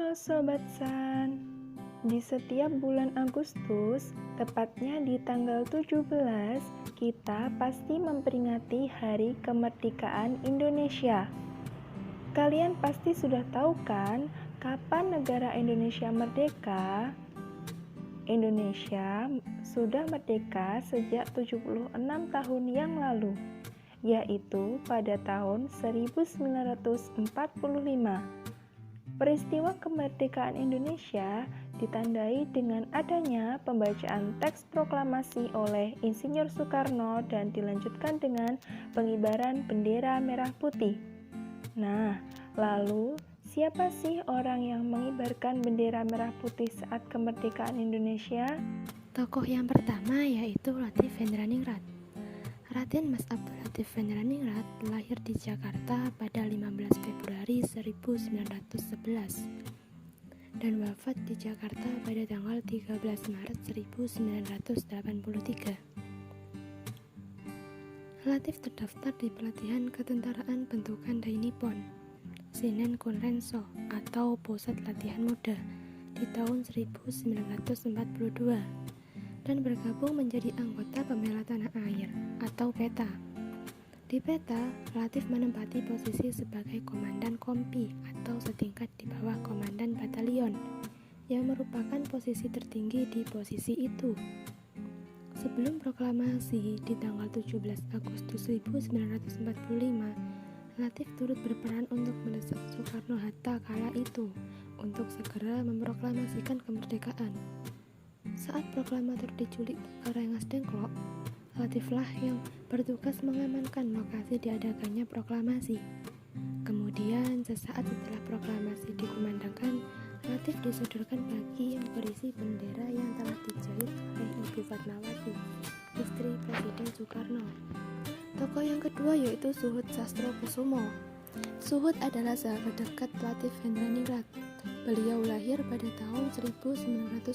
Halo Sobat San, di setiap bulan Agustus, tepatnya di tanggal 17, kita pasti memperingati Hari Kemerdekaan Indonesia. Kalian pasti sudah tahu kan, kapan negara Indonesia merdeka? Indonesia sudah merdeka sejak 76 tahun yang lalu, yaitu pada tahun 1945. Peristiwa kemerdekaan Indonesia ditandai dengan adanya pembacaan teks proklamasi oleh Insinyur Soekarno dan dilanjutkan dengan pengibaran bendera merah putih. Nah, lalu siapa sih orang yang mengibarkan bendera merah putih saat kemerdekaan Indonesia? Tokoh yang pertama yaitu Latif Vendraningrad. Raden Mas Abdul Latif Vendraningrad lahir di Jakarta pada 15 Februari 1911 dan wafat di Jakarta pada tanggal 13 Maret 1983. Latif terdaftar di pelatihan ketentaraan bentukan Dai Nippon, Shinen Konrenso atau Pusat Latihan Muda di tahun 1942 dan bergabung menjadi anggota Pembela Tanah Air atau PETA. Di PETA, Latif menempati posisi sebagai Komandan Kompi atau setingkat di bawah Komandan Batalion, yang merupakan posisi tertinggi di posisi itu. Sebelum proklamasi di tanggal 17 Agustus 1945, Latif turut berperan untuk mendesak Soekarno-Hatta kala itu untuk segera memproklamasikan kemerdekaan. Saat proklamator diculik ke Rengas Dengklok, Latiflah yang bertugas mengamankan lokasi diadakannya proklamasi. Kemudian, sesaat setelah proklamasi dikumandangkan, Latif disodorkan bagi yang berisi bendera yang telah dijahit oleh Ibu Fatmawati, istri Presiden Soekarno. Tokoh yang kedua yaitu Suhut Sastrokusumo. Suhut adalah sahabat dekat Latif Vendraningrad. Beliau lahir pada tahun 1920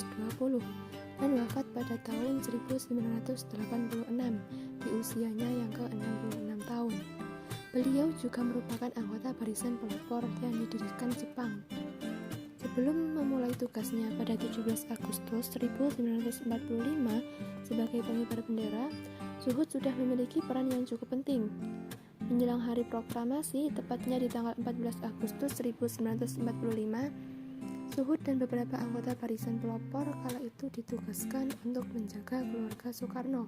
dan wafat pada tahun 1986 di usianya yang ke-66 tahun. Beliau juga merupakan anggota barisan pelopor yang didirikan Jepang. Sebelum memulai tugasnya pada 17 Agustus 1945 sebagai pengibar bendera, Suhut sudah memiliki peran yang cukup penting. Menjelang hari proklamasi, tepatnya di tanggal 14 Agustus 1945, Suhut dan beberapa anggota barisan pelopor kala itu ditugaskan untuk menjaga keluarga Soekarno.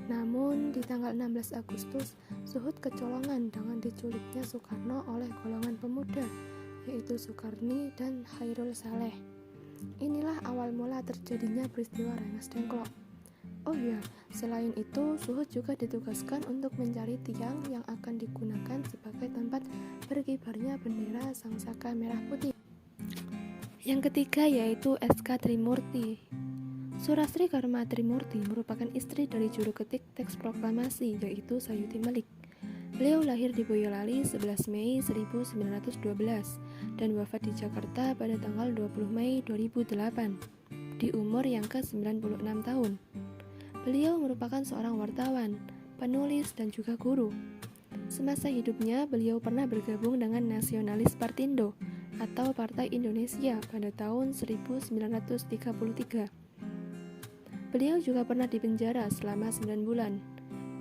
Namun, di tanggal 16 Agustus, Suhut kecolongan dengan diculiknya Soekarno oleh golongan pemuda, yaitu Soekarni dan Chairul Saleh. Inilah awal mula terjadinya peristiwa Rengas Dengklok. Oh ya, selain itu, Suhut juga ditugaskan untuk mencari tiang yang akan digunakan sebagai tempat berkibarnya bendera Sangsaka Merah Putih. Yang ketiga yaitu S.K. Trimurti. Surastri Karma Trimurti merupakan istri dari juru ketik teks proklamasi yaitu Sayuti Malik. Beliau lahir di Boyolali 11 Mei 1912 dan wafat di Jakarta pada tanggal 20 Mei 2008 di umur yang ke-96 tahun. Beliau merupakan seorang wartawan, penulis, dan juga guru. Semasa hidupnya, beliau pernah bergabung dengan Nasionalis Partindo atau Partai Indonesia pada tahun 1933. Beliau juga pernah dipenjara selama 9 bulan.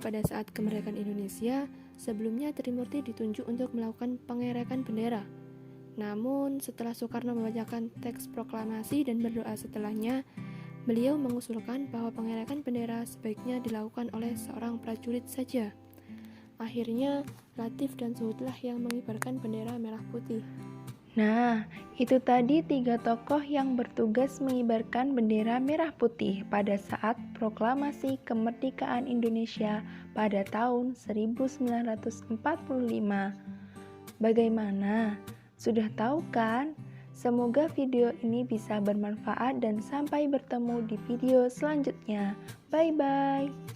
Pada saat kemerdekaan Indonesia, sebelumnya Trimurti ditunjuk untuk melakukan pengerekan bendera. Namun, setelah Soekarno membacakan teks proklamasi dan berdoa setelahnya, beliau mengusulkan bahwa pengerekan bendera sebaiknya dilakukan oleh seorang prajurit saja. Akhirnya, Latif dan Suhutlah yang mengibarkan bendera merah putih. Nah, itu tadi 3 tokoh yang bertugas mengibarkan bendera merah putih pada saat proklamasi kemerdekaan Indonesia pada tahun 1945. Bagaimana? Sudah tahu kan? Semoga video ini bisa bermanfaat dan sampai bertemu di video selanjutnya. Bye-bye.